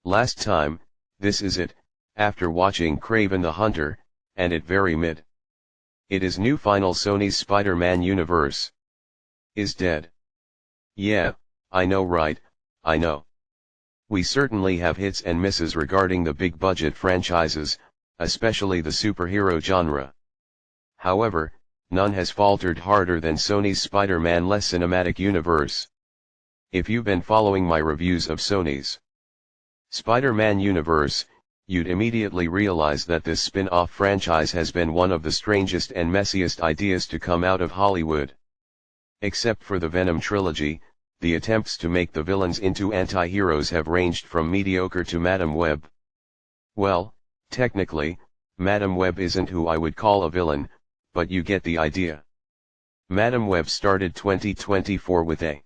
Last time, this is it, after watching Kraven the Hunter, and it very mid. It is new final Sony's Spider-Man universe is dead. Yeah, I know right, I know. We certainly have hits and misses regarding the big budget franchises, especially the superhero genre. However, none has faltered harder than Sony's Spider-Man-less cinematic universe. If you've been following my reviews of Sony's Spider-Man universe, you'd immediately realize that this spin-off franchise has been one of the strangest and messiest ideas to come out of Hollywood. Except for the Venom trilogy, the attempts to make the villains into anti-heroes have ranged from mediocre to Madam Web. Well, technically, Madam Web isn't who I would call a villain, but you get the idea. Madam Web started 2024 with a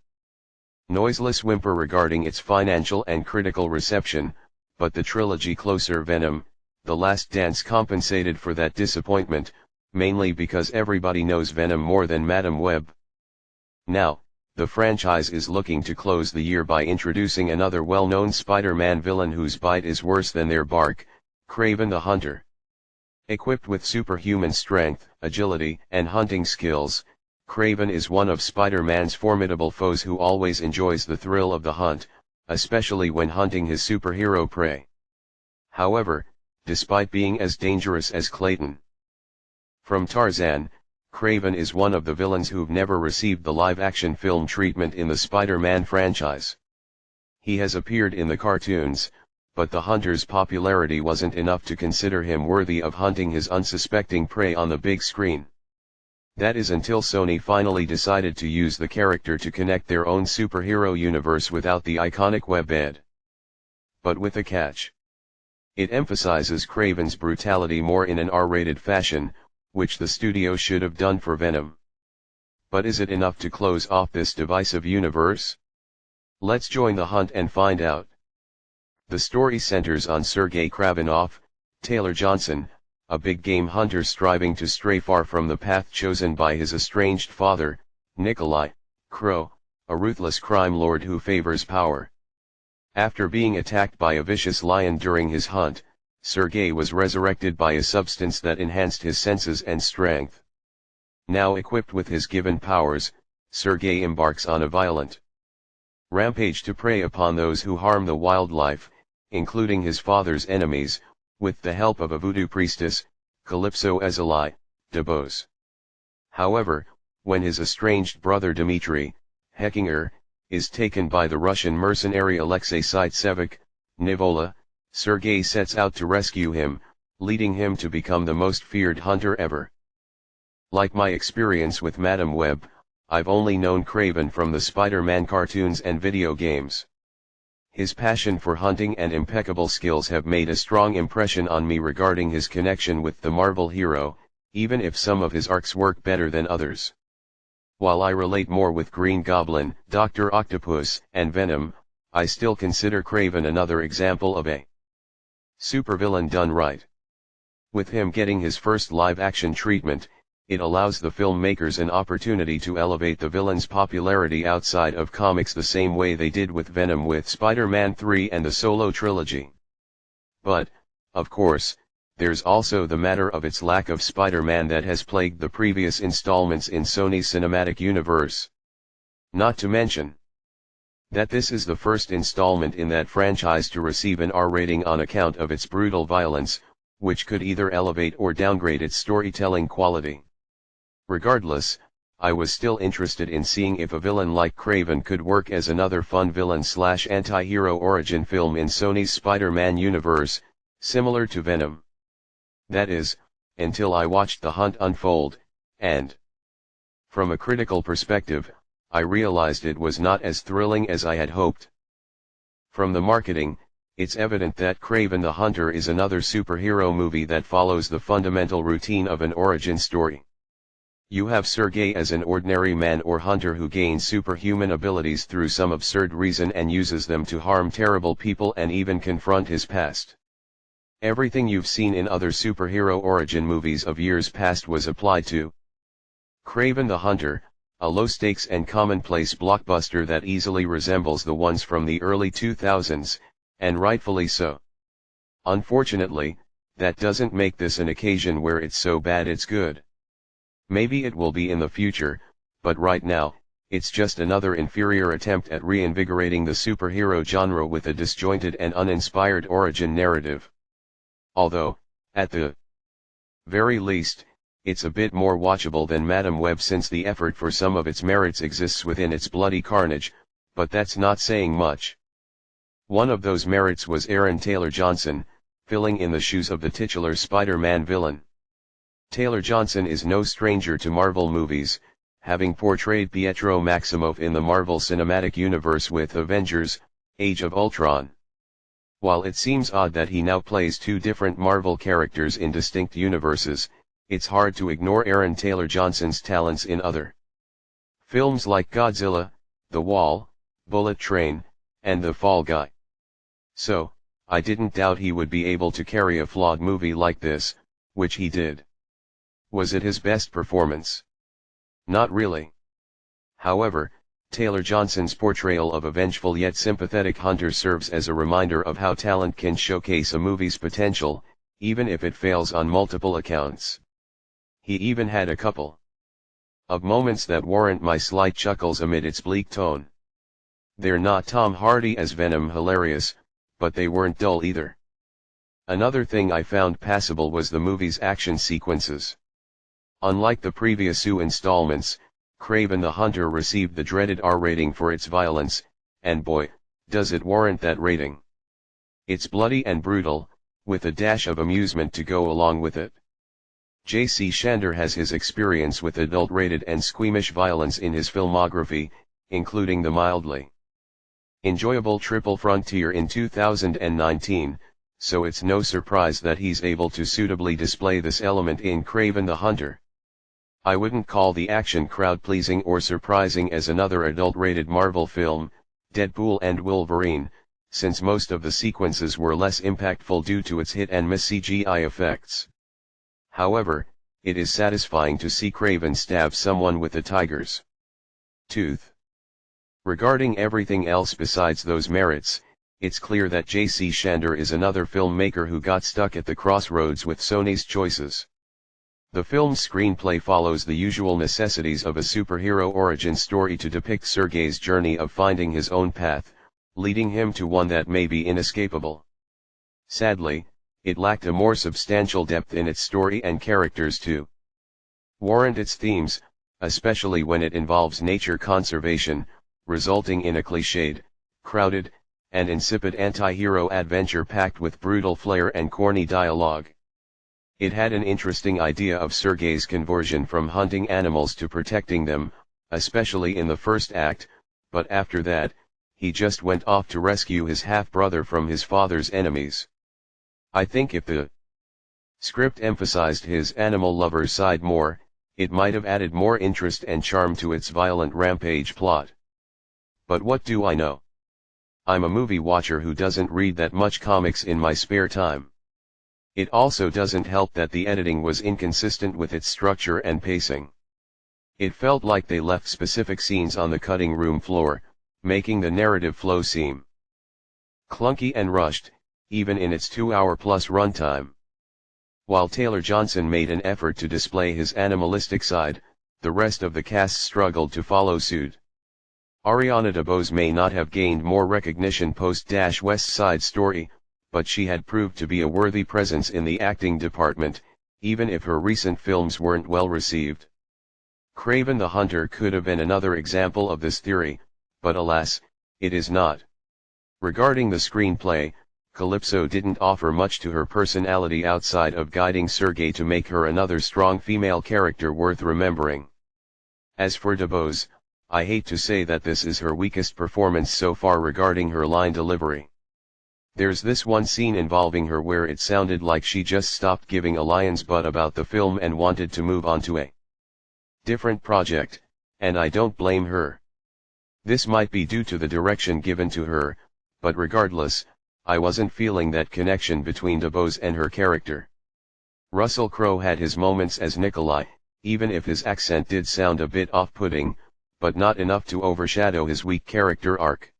noiseless whimper regarding its financial and critical reception, but the trilogy closer Venom, The Last Dance compensated for that disappointment, mainly because everybody knows Venom more than Madam Web. Now, the franchise is looking to close the year by introducing another well-known Spider-Man villain whose bite is worse than their bark, Kraven the Hunter. Equipped with superhuman strength, agility, and hunting skills, Kraven is one of Spider-Man's formidable foes who always enjoys the thrill of the hunt, especially when hunting his superhero prey. However, despite being as dangerous as Clayton from Tarzan, Kraven is one of the villains who've never received the live-action film treatment in the Spider-Man franchise. He has appeared in the cartoons, but the hunter's popularity wasn't enough to consider him worthy of hunting his unsuspecting prey on the big screen. That is until Sony finally decided to use the character to connect their own superhero universe without the iconic web bed. But with a catch. It emphasizes Kraven's brutality more in an R-rated fashion, which the studio should have done for Venom. But is it enough to close off this divisive universe? Let's join the hunt and find out. The story centers on Sergei Kravenov, Taylor Johnson, a big game hunter striving to stray far from the path chosen by his estranged father, Nikolai Crow, a ruthless crime lord who favors power. After being attacked by a vicious lion during his hunt, Sergei was resurrected by a substance that enhanced his senses and strength. Now equipped with his given powers, Sergei embarks on a violent rampage to prey upon those who harm the wildlife, including his father's enemies, with the help of a voodoo priestess, Calypso Ezeli, Debose. However, when his estranged brother Dmitry, Heckinger, is taken by the Russian mercenary Alexei Saitsevich, Nivola, Sergei sets out to rescue him, leading him to become the most feared hunter ever. Like my experience with Madam Web, I've only known Kraven from the Spider-Man cartoons and video games. His passion for hunting and impeccable skills have made a strong impression on me regarding his connection with the Marvel hero, even if some of his arcs work better than others. While I relate more with Green Goblin, Dr. Octopus, and Venom, I still consider Kraven another example of a supervillain done right. With him getting his first live-action treatment, it allows the filmmakers an opportunity to elevate the villain's popularity outside of comics the same way they did with Venom with Spider-Man 3 and the Solo trilogy. But, of course, there's also the matter of its lack of Spider-Man that has plagued the previous installments in Sony's cinematic universe. Not to mention that this is the first installment in that franchise to receive an R rating on account of its brutal violence, which could either elevate or downgrade its storytelling quality. Regardless, I was still interested in seeing if a villain like Kraven could work as another fun villain/anti-hero origin film in Sony's Spider-Man universe, similar to Venom. That is, until I watched the hunt unfold, and from a critical perspective, I realized it was not as thrilling as I had hoped. From the marketing, it's evident that Kraven the Hunter is another superhero movie that follows the fundamental routine of an origin story. You have Sergei as an ordinary man or hunter who gains superhuman abilities through some absurd reason and uses them to harm terrible people and even confront his past. Everything you've seen in other superhero origin movies of years past was applied to Kraven the Hunter, a low-stakes and commonplace blockbuster that easily resembles the ones from the early 2000s, And rightfully so. Unfortunately, that doesn't make this an occasion where it's so bad it's good. Maybe it will be in the future, but right now, it's just another inferior attempt at reinvigorating the superhero genre with a disjointed and uninspired origin narrative. Although, at the very least, it's a bit more watchable than Madame Web since the effort for some of its merits exists within its bloody carnage, but that's not saying much. One of those merits was Aaron Taylor Johnson, filling in the shoes of the titular Spider-Man villain. Taylor Johnson is no stranger to Marvel movies, having portrayed Pietro Maximoff in the Marvel Cinematic Universe with Avengers: Age of Ultron. While it seems odd that he now plays two different Marvel characters in distinct universes, it's hard to ignore Aaron Taylor Johnson's talents in other films like Godzilla, The Wall, Bullet Train, and The Fall Guy. So, I didn't doubt he would be able to carry a flawed movie like this, which he did. Was it his best performance? Not really. However, Taylor Johnson's portrayal of a vengeful yet sympathetic hunter serves as a reminder of how talent can showcase a movie's potential, even if it fails on multiple accounts. He even had a couple of moments that warrant my slight chuckles amid its bleak tone. They're not Tom Hardy as Venom hilarious, but they weren't dull either. Another thing I found passable was the movie's action sequences. Unlike the previous two installments, Kraven the Hunter received the dreaded R rating for its violence, and boy, does it warrant that rating. It's bloody and brutal, with a dash of amusement to go along with it. J.C. Shander has his experience with adult-rated and squeamish violence in his filmography, including the mildly enjoyable Triple Frontier in 2019, so it's no surprise that he's able to suitably display this element in Kraven the Hunter. I wouldn't call the action crowd-pleasing or surprising as another adult-rated Marvel film, Deadpool and Wolverine, since most of the sequences were less impactful due to its hit-and-miss CGI effects. However, it is satisfying to see Kraven stab someone with a tiger's tooth. Regarding everything else besides those merits, it's clear that J.C. Shander is another filmmaker who got stuck at the crossroads with Sony's choices. The film's screenplay follows the usual necessities of a superhero origin story to depict Sergei's journey of finding his own path, leading him to one that may be inescapable. Sadly, it lacked a more substantial depth in its story and characters to warrant its themes, especially when it involves nature conservation, resulting in a cliched, crowded, and insipid anti-hero adventure packed with brutal flair and corny dialogue. It had an interesting idea of Sergei's conversion from hunting animals to protecting them, especially in the first act, but after that, he just went off to rescue his half-brother from his father's enemies. I think if the script emphasized his animal lover side more, it might have added more interest and charm to its violent rampage plot. But what do I know? I'm a movie watcher who doesn't read that much comics in my spare time. It also doesn't help that the editing was inconsistent with its structure and pacing. It felt like they left specific scenes on the cutting room floor, making the narrative flow seem clunky and rushed, even in its 2-hour-plus runtime. While Taylor Johnson made an effort to display his animalistic side, the rest of the cast struggled to follow suit. Ariana DeBose may not have gained more recognition post-West Side Story, but she had proved to be a worthy presence in the acting department, even if her recent films weren't well received. Kraven the Hunter could have been another example of this theory, but alas, it is not. Regarding the screenplay, Calypso didn't offer much to her personality outside of guiding Sergei to make her another strong female character worth remembering. As for DeBose, I hate to say that this is her weakest performance so far regarding her line delivery. There's this one scene involving her where it sounded like she just stopped giving a lion's butt about the film and wanted to move on to a different project, and I don't blame her. This might be due to the direction given to her, but regardless, I wasn't feeling that connection between DeBose and her character. Russell Crowe had his moments as Nikolai, even if his accent did sound a bit off-putting, but not enough to overshadow his weak character arc.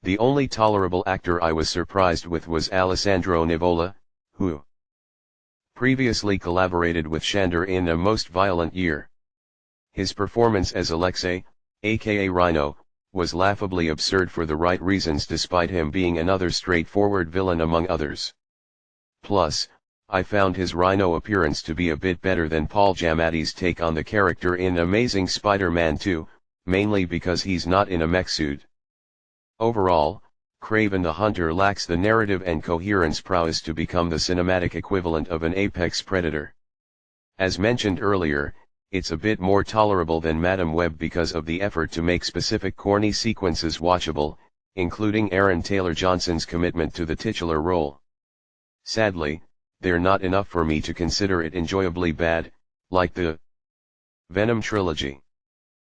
The only tolerable actor I was surprised with was Alessandro Nivola, who previously collaborated with Shander in A Most Violent Year. His performance as Alexei, aka Rhino, was laughably absurd for the right reasons despite him being another straightforward villain among others. Plus, I found his Rhino appearance to be a bit better than Paul Giamatti's take on the character in Amazing Spider-Man 2, mainly because he's not in a mech suit. Overall, Kraven the Hunter lacks the narrative and coherence prowess to become the cinematic equivalent of an apex predator. As mentioned earlier, it's a bit more tolerable than Madam Web because of the effort to make specific corny sequences watchable, including Aaron Taylor Johnson's commitment to the titular role. Sadly, they're not enough for me to consider it enjoyably bad, like the Venom trilogy.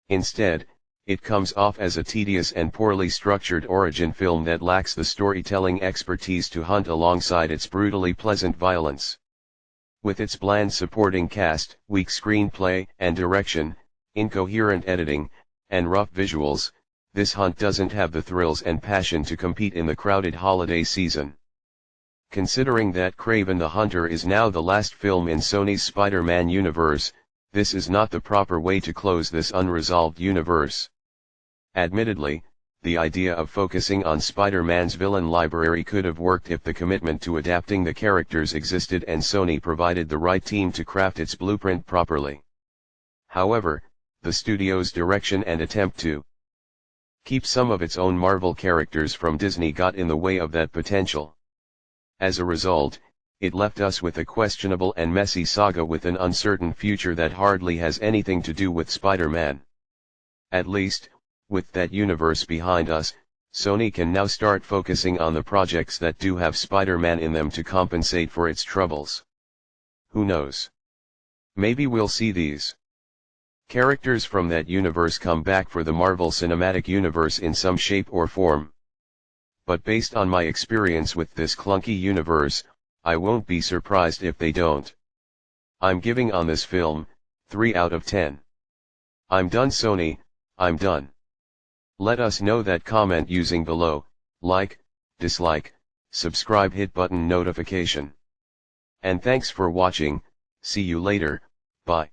Instead, it comes off as a tedious and poorly structured origin film that lacks the storytelling expertise to hunt alongside its brutally pleasant violence. With its bland supporting cast, weak screenplay and direction, incoherent editing, and rough visuals, this hunt doesn't have the thrills and passion to compete in the crowded holiday season. Considering that Kraven the Hunter is now the last film in Sony's Spider-Man universe, this is not the proper way to close this unresolved universe. Admittedly, the idea of focusing on Spider-Man's villain library could have worked if the commitment to adapting the characters existed and Sony provided the right team to craft its blueprint properly. However, the studio's direction and attempt to keep some of its own Marvel characters from Disney got in the way of that potential. As a result, it left us with a questionable and messy saga with an uncertain future that hardly has anything to do with Spider-Man. At least, with that universe behind us, Sony can now start focusing on the projects that do have Spider-Man in them to compensate for its troubles. Who knows? Maybe we'll see these characters from that universe come back for the Marvel Cinematic Universe in some shape or form. But based on my experience with this clunky universe, I won't be surprised if they don't. I'm giving on this film 3 out of 10. I'm done Sony, I'm done. Let us know that comment using below, like, dislike, subscribe, hit button notification. And thanks for watching, see you later, bye.